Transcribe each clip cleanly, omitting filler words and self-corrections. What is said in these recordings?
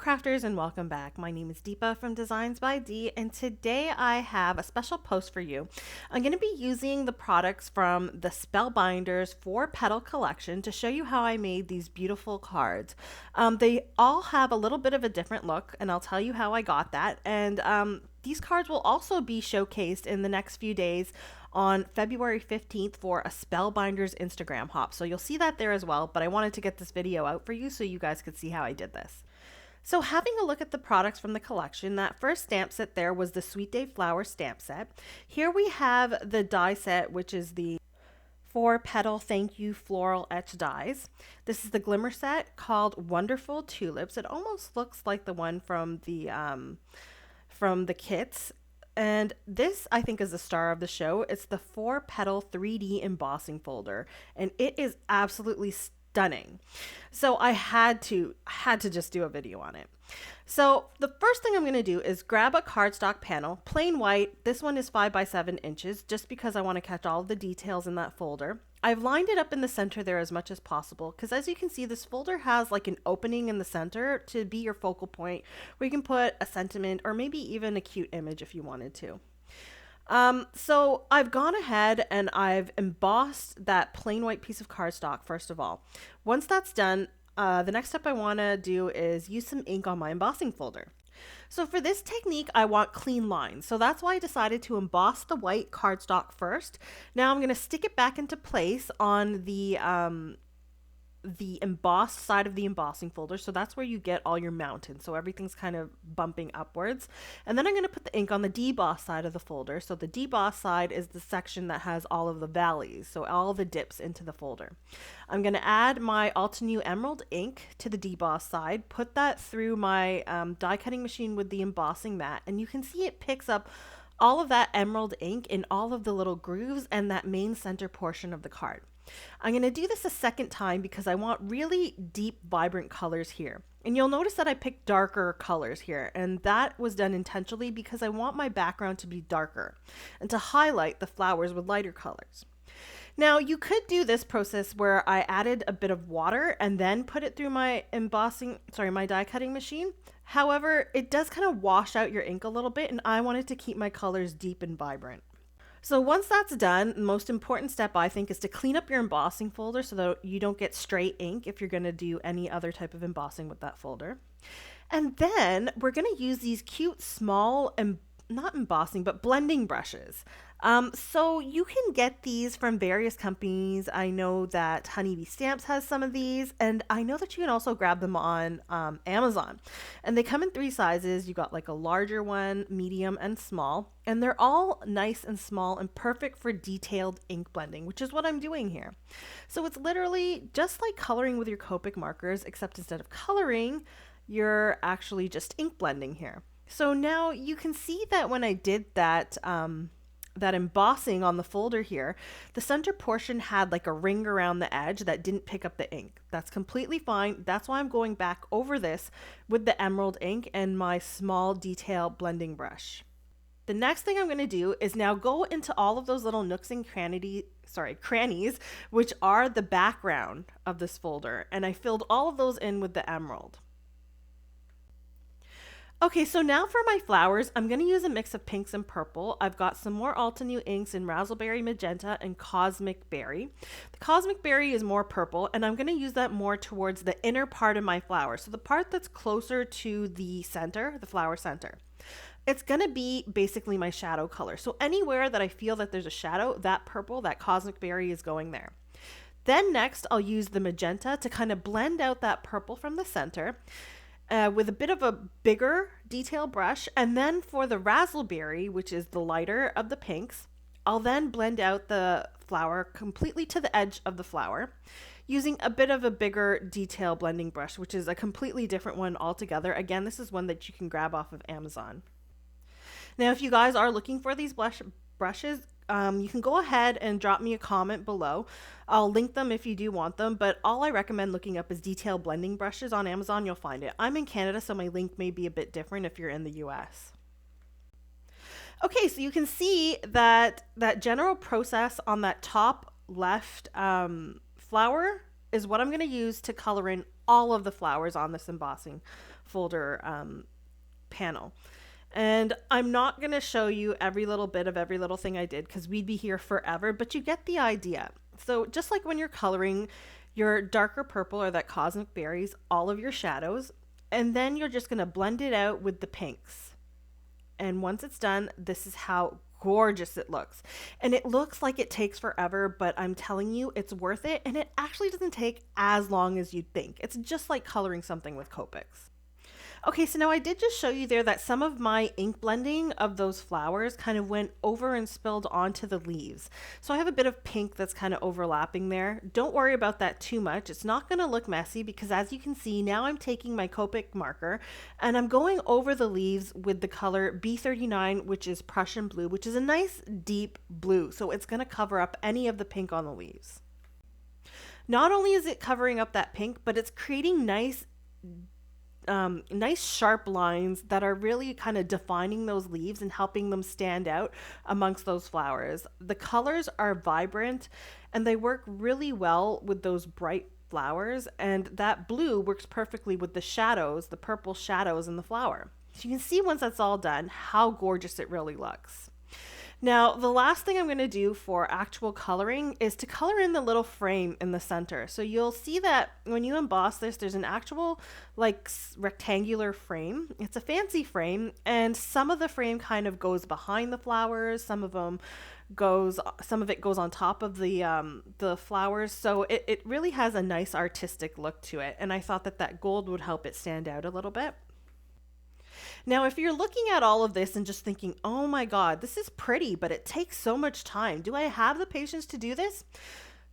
crafters, and welcome back. My name is Deepa from DeeZinesByD, and today I have a special post for you. I'm going to be using the products from the Spellbinders Four Petal collection to show you how I made these beautiful cards. They all have a little bit of a different look, and I'll tell you how I got that. And these cards will also be showcased in the next few days on February 15th for a Spellbinders Instagram hop. So you'll see that there as well, but I wanted to get this video out for you so you guys could see how I did this. So having a look at the products from the collection, that first stamp set there was the Sweet Day Flower stamp set. Here we have the die set, which is the Four Petal Thank You Floral Etch dies. This is the glimmer set called Wonderful Tulips. It almost looks like the one from the kits. And this, I think, is the star of the show. It's the Four Petal 3D Embossing Folder, and it is absolutely stunning. So I had to just do a video on it. So the first thing I'm going to do is grab a cardstock panel, plain white. This one is 5 by 7 inches, just because I want to catch all of the details in that folder. I've lined it up in the center there as much as possible, because as you can see, this folder has like an opening in the center to be your focal point where you can put a sentiment or maybe even a cute image if you wanted to. So I've gone ahead and I've embossed that plain white piece of cardstock first of all. Once that's done, the next step I want to do is use some ink on my embossing folder. So for this technique, I want clean lines. So that's why I decided to emboss the white cardstock first. Now I'm going to stick it back into place on the embossed side of the embossing folder. So that's where you get all your mountains. So everything's kind of bumping upwards. And then I'm going to put the ink on the deboss side of the folder. So the deboss side is the section that has all of the valleys. So all the dips into the folder. I'm going to add my Altenew Emerald ink to the deboss side, put that through my die cutting machine with the embossing mat. And you can see it picks up all of that emerald ink in all of the little grooves and that main center portion of the card. I'm going to do this a second time because I want really deep, vibrant colors here. And you'll notice that I picked darker colors here, and that was done intentionally because I want my background to be darker and to highlight the flowers with lighter colors. Now, you could do this process where I added a bit of water and then put it through my my die cutting machine. However, it does kind of wash out your ink a little bit, and I wanted to keep my colors deep and vibrant. So once that's done, the most important step I think is to clean up your embossing folder so that you don't get stray ink if you're going to do any other type of embossing with that folder. And then we're going to use these cute small, not embossing, but blending brushes. So you can get these from various companies. I know that Honeybee Stamps has some of these, and I know that you can also grab them on Amazon. And they come in 3 sizes. You got like a larger one, medium, and small. And they're all nice and small and perfect for detailed ink blending, which is what I'm doing here. So it's literally just like coloring with your Copic markers, except instead of coloring, you're actually just ink blending here. So now you can see that when I did that embossing on the folder here, the center portion had like a ring around the edge that didn't pick up the ink. That's completely fine. That's why I'm going back over this with the emerald ink and my small detail blending brush. The next thing I'm going to do is now go into all of those little nooks and crannies, which are the background of this folder. And I filled all of those in with the emerald. Okay, so now for my flowers, I'm going to use a mix of pinks and purple. I've got some more Altenew inks in Razzleberry Magenta and Cosmic Berry. The Cosmic Berry is more purple, and I'm going to use that more towards the inner part of my flower. So the part that's closer to the center, the flower center. It's going to be basically my shadow color. So anywhere that I feel that there's a shadow, that purple, that Cosmic Berry is going there. Then next, I'll use the magenta to kind of blend out that purple from the center. With a bit of a bigger detail brush. And then for the razzleberry, which is the lighter of the pinks, I'll then blend out the flower completely to the edge of the flower using a bit of a bigger detail blending brush, which is a completely different one altogether. Again, this is one that you can grab off of Amazon. Now, if you guys are looking for these brushes, you can go ahead and drop me a comment below. I'll link them if you do want them, but all I recommend looking up is detail blending brushes on Amazon. You'll find it. I'm in Canada, so my link may be a bit different if you're in the US. Okay, so you can see that general process on that top left flower is what I'm going to use to color in all of the flowers on this embossing folder panel. And I'm not going to show you every little bit of every little thing I did because we'd be here forever, but you get the idea. So just like when you're coloring your darker purple or that cosmic berries, all of your shadows, and then you're just going to blend it out with the pinks. And once it's done, this is how gorgeous it looks. And it looks like it takes forever, but I'm telling you, it's worth it. And it actually doesn't take as long as you'd think. It's just like coloring something with Copics. Okay, so now I did just show you there that some of my ink blending of those flowers kind of went over and spilled onto the leaves. So I have a bit of pink that's kind of overlapping there. Don't worry about that too much. It's not going to look messy because as you can see, now I'm taking my Copic marker and I'm going over the leaves with the color B39, which is Prussian blue, which is a nice deep blue. So it's going to cover up any of the pink on the leaves. Not only is it covering up that pink, but it's creating nice sharp lines that are really kind of defining those leaves and helping them stand out amongst those flowers. The colors are vibrant and they work really well with those bright flowers, and that blue works perfectly with the shadows, the purple shadows in the flower. So you can see once that's all done how gorgeous it really looks. Now, the last thing I'm going to do for actual coloring is to color in the little frame in the center. So you'll see that when you emboss this, there's an actual like rectangular frame. It's a fancy frame, and some of the frame kind of goes behind the flowers. Some of it goes on top of the flowers. So it really has a nice artistic look to it. And I thought that gold would help it stand out a little bit. Now, if you're looking at all of this and just thinking, oh my God, this is pretty, but it takes so much time. Do I have the patience to do this?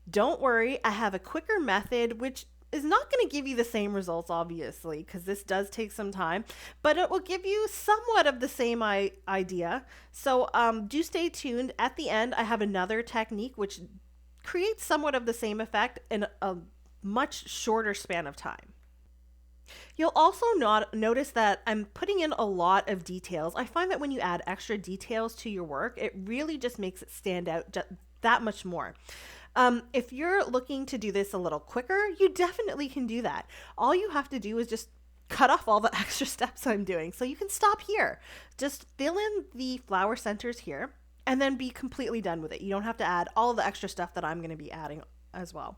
Don't worry. I have a quicker method, which is not going to give you the same results, obviously, because this does take some time, but it will give you somewhat of the same idea. So do stay tuned. At the end, I have another technique which creates somewhat of the same effect in a much shorter span of time. You'll also notice that I'm putting in a lot of details. I find that when you add extra details to your work, it really just makes it stand out that much more. If you're looking to do this a little quicker, you definitely can do that. All you have to do is just cut off all the extra steps I'm doing. So you can stop here. Just fill in the flower centers here and then be completely done with it. You don't have to add all the extra stuff that I'm going to be adding as well.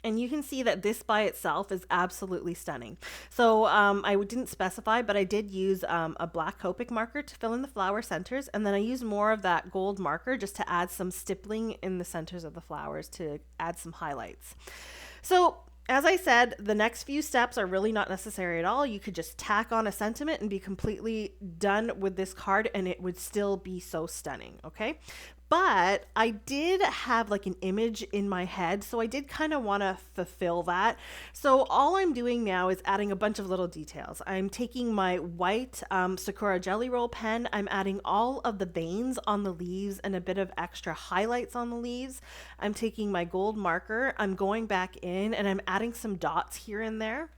And you can see that this by itself is absolutely stunning. So I didn't specify, but I did use a black Copic marker to fill in the flower centers. And then I used more of that gold marker just to add some stippling in the centers of the flowers to add some highlights. So as I said, the next few steps are really not necessary at all. You could just tack on a sentiment and be completely done with this card and it would still be so stunning, okay? But I did have like an image in my head, so I did kind of want to fulfill that. So all I'm doing now is adding a bunch of little details. I'm taking my white Sakura Jelly Roll pen. I'm adding all of the veins on the leaves and a bit of extra highlights on the leaves. I'm taking my gold marker. I'm going back in and I'm adding some dots here and there.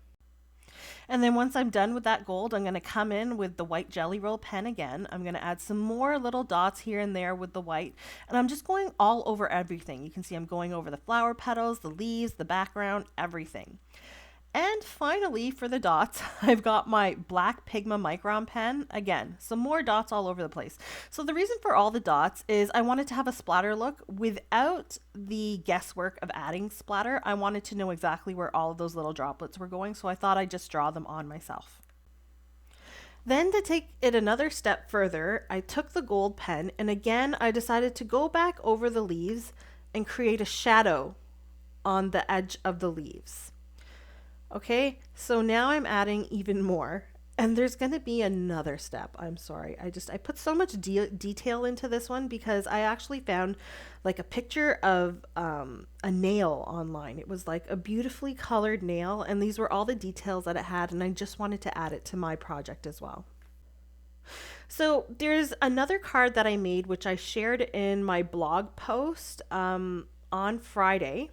And then once I'm done with that gold, I'm going to come in with the white Jelly Roll pen again. I'm going to add some more little dots here and there with the white. And I'm just going all over everything. You can see I'm going over the flower petals, the leaves, the background, everything. And finally, for the dots, I've got my black Pigma Micron pen. Again, some more dots all over the place. So the reason for all the dots is I wanted to have a splatter look without the guesswork of adding splatter. I wanted to know exactly where all of those little droplets were going, so I thought I'd just draw them on myself. Then to take it another step further, I took the gold pen and again, I decided to go back over the leaves and create a shadow on the edge of the leaves. Okay, so now I'm adding even more, and there's going to be another step. I'm sorry. I put so much detail into this one because I actually found like a picture of a nail online. It was like a beautifully colored nail, and these were all the details that it had, and I just wanted to add it to my project as well. So there's another card that I made, which I shared in my blog post on Friday.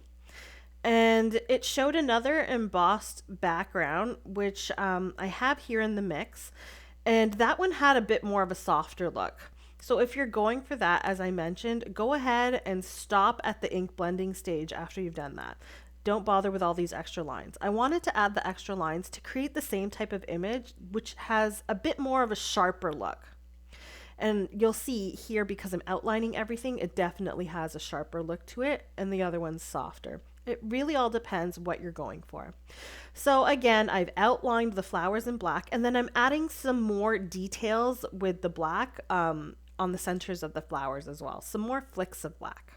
And it showed another embossed background, which I have here in the mix. And that one had a bit more of a softer look. So if you're going for that, as I mentioned, go ahead and stop at the ink blending stage after you've done that. don't bother with all these extra lines. I wanted to add the extra lines to create the same type of image, which has a bit more of a sharper look. And you'll see here, because I'm outlining everything, it definitely has a sharper look to it, and the other one's softer. It really all depends what you're going for. So again, I've outlined the flowers in black, and then I'm adding some more details with the black on the centers of the flowers as well. Some more flicks of black.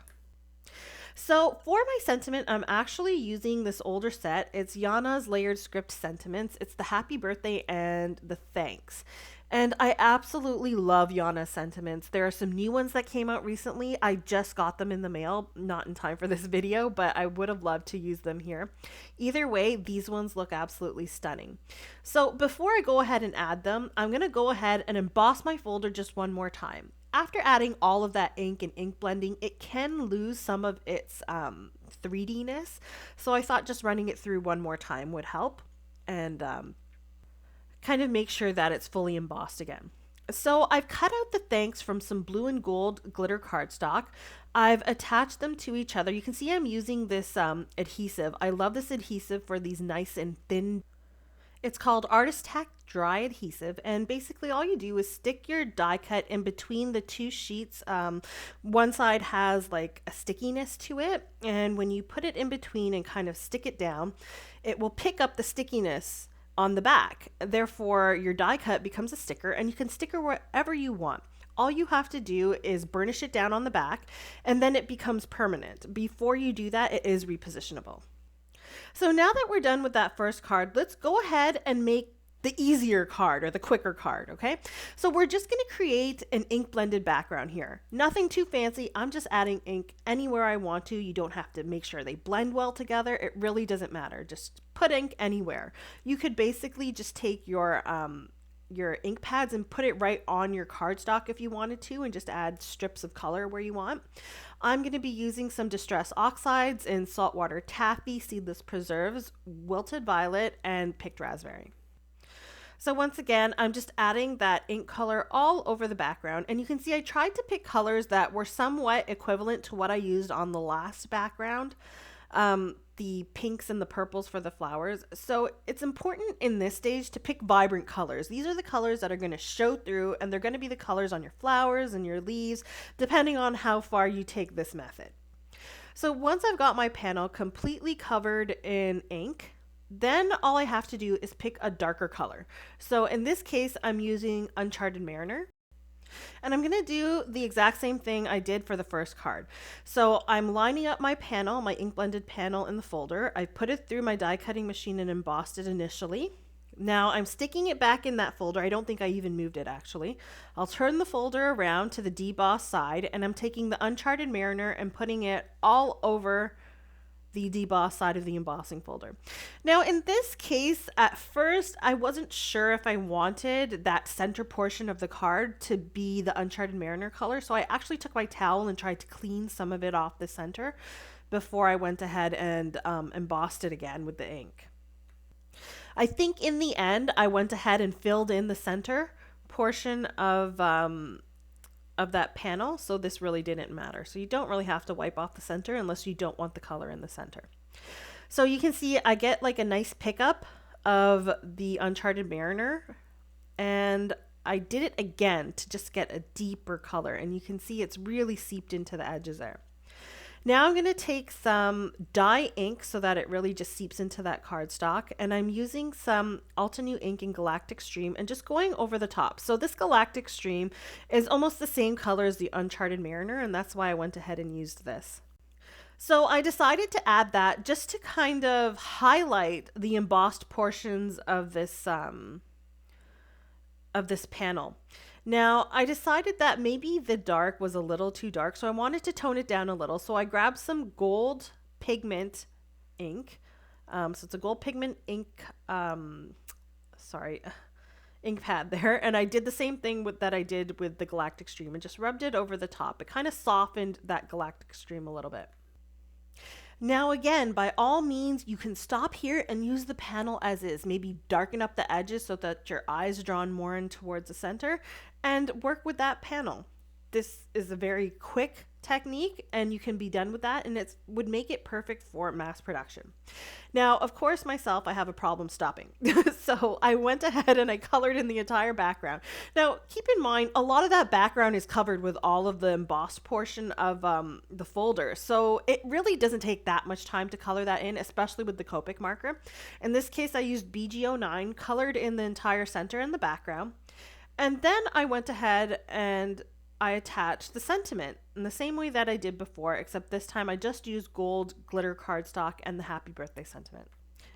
So for my sentiment, I'm actually using this older set. It's Yana's Layered Script Sentiments. It's the happy birthday and the thanks. And I absolutely love Yana's sentiments. There are some new ones that came out recently. I just got them in the mail, not in time for this video, but I would have loved to use them here. Either way, these ones look absolutely stunning. So before I go ahead and add them, I'm going to go ahead and emboss my folder just one more time. After adding all of that ink and ink blending, it can lose some of its 3D-ness. So I thought just running it through one more time would help and kind of make sure that it's fully embossed again. So I've cut out the thanks from some blue and gold glitter cardstock. I've attached them to each other. You can see I'm using this adhesive. I love this adhesive for these nice and thin. It's called Artist Tack Dry Adhesive, and basically all you do is stick your die cut in between the two sheets. One side has like a stickiness to it, and when you put it in between and kind of stick it down, it will pick up the stickiness on the back. Therefore, your die cut becomes a sticker, and you can sticker wherever you want. All you have to do is burnish it down on the back, and then it becomes permanent. Before you do that, it is repositionable. So now that we're done with that first card, let's go ahead and make the easier card or the quicker card, okay? So we're just going to create an ink blended background here. Nothing too fancy. I'm just adding ink anywhere I want to. You don't have to make sure they blend well together. It really doesn't matter. Just put ink anywhere. You could basically just take your ink pads and put it right on your cardstock if you wanted to, and just add strips of color where you want. I'm going to be using some Distress Oxides in Saltwater Taffy, Seedless Preserves, Wilted Violet, and Picked Raspberry. So once again, I'm just adding that ink color all over the background, and you can see I tried to pick colors that were somewhat equivalent to what I used on the last background. The pinks and the purples for the flowers. So it's important in this stage to pick vibrant colors. These are the colors that are going to show through, and they're going to be the colors on your flowers and your leaves, depending on how far you take this method. So once I've got my panel completely covered in ink, then all I have to do is pick a darker color. So in this case, I'm using Uncharted Mariner. And I'm going to do the exact same thing I did for the first card. So I'm lining up my panel, my ink blended panel in the folder. I put it through my die cutting machine and embossed it initially. Now I'm sticking it back in that folder. I don't think I even moved it actually. I'll turn the folder around to the deboss side, and I'm taking the Uncharted Mariner and putting it all over the deboss side of the embossing folder. Now in this case, at first I wasn't sure if I wanted that center portion of the card to be the Uncharted Mariner color, so I actually took my towel and tried to clean some of it off the center before I went ahead and embossed it again with the ink. I think in the end I went ahead and filled in the center portion of that panel, so this really didn't matter. So you don't really have to wipe off the center unless you don't want the color in the center. So you can see I get like a nice pickup of the Uncharted Mariner, and I did it again to just get a deeper color, and you can see it's really seeped into the edges there. Now I'm going to take some dye ink so that it really just seeps into that cardstock, and I'm using some Altenew ink in Galactic Stream and just going over the top. So this Galactic Stream is almost the same color as the Uncharted Mariner, and that's why I went ahead and used this. So I decided to add that just to kind of highlight the embossed portions of this panel. Now, I decided that maybe the dark was a little too dark, so I wanted to tone it down a little. So I grabbed some gold pigment ink. So it's a gold pigment ink, ink pad there. And I did the same thing that I did with the Galactic Stream and just rubbed it over the top. It kind of softened that Galactic Stream a little bit. Now again, by all means, you can stop here and use the panel as is. Maybe darken up the edges so that your eyes are drawn more in towards the center, and work with that panel. This is a very quick technique and you can be done with that, and it would make it perfect for mass production. Now, of course, myself, I have a problem stopping. So I went ahead and I colored in the entire background. Now, keep in mind, a lot of that background is covered with all of the embossed portion of the folder. So it really doesn't take that much time to color that in, especially with the Copic marker. In this case, I used BG09, colored in the entire center and the background. And then I went ahead and I attached the sentiment in the same way that I did before, except this time I just used gold glitter cardstock and the happy birthday sentiment.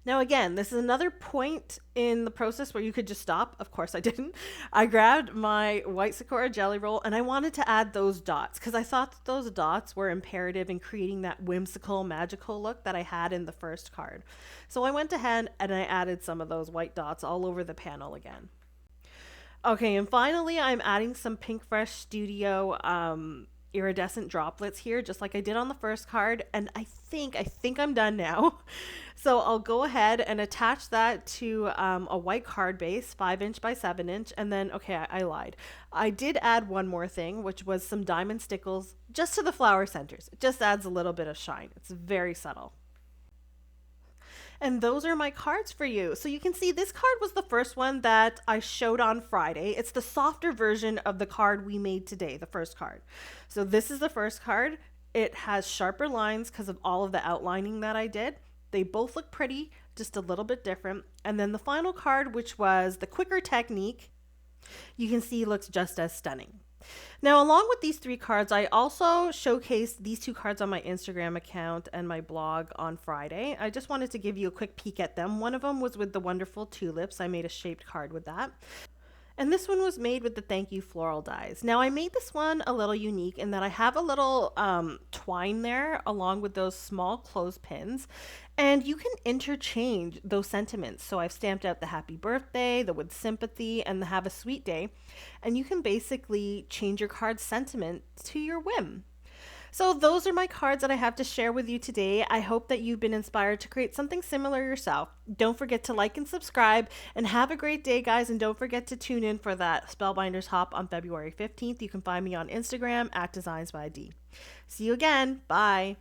Now again, this is another point in the process where you could just stop. Of course I didn't. I grabbed my white Sakura jelly roll and I wanted to add those dots because I thought that those dots were imperative in creating that whimsical, magical look that I had in the first card. So I went ahead and I added some of those white dots all over the panel again. Okay, and finally I'm adding some Pink Fresh Studio iridescent droplets here, just like I did on the first card, and I think I'm done now. So I'll go ahead and attach that to a white card base, 5" by 7", and then, okay, I lied. I did add one more thing, which was some diamond stickles just to the flower centers. It just adds a little bit of shine. It's very subtle. And those are my cards for you. So you can see this card was the first one that I showed on Friday. It's the softer version of the card we made today, the first card. So this is the first card. It has sharper lines because of all of the outlining that I did. They both look pretty, just a little bit different. And then the final card, which was the quicker technique, you can see looks just as stunning. Now, along with these 3 cards, I also showcased these 2 cards on my Instagram account and my blog on Friday. I just wanted to give you a quick peek at them. One of them was with the wonderful tulips. I made a shaped card with that. And this one was made with the Thank You floral dies. Now I made this one a little unique in that I have a little twine there along with those small clothespins, and you can interchange those sentiments. So I've stamped out the happy birthday, the with sympathy, and the have a sweet day, and you can basically change your card's sentiment to your whim. So those are my cards that I have to share with you today. I hope that you've been inspired to create something similar yourself. Don't forget to like and subscribe, and have a great day, guys. And don't forget to tune in for that Spellbinders hop on February 15th. You can find me on Instagram at DeeZinesByD. See you again. Bye.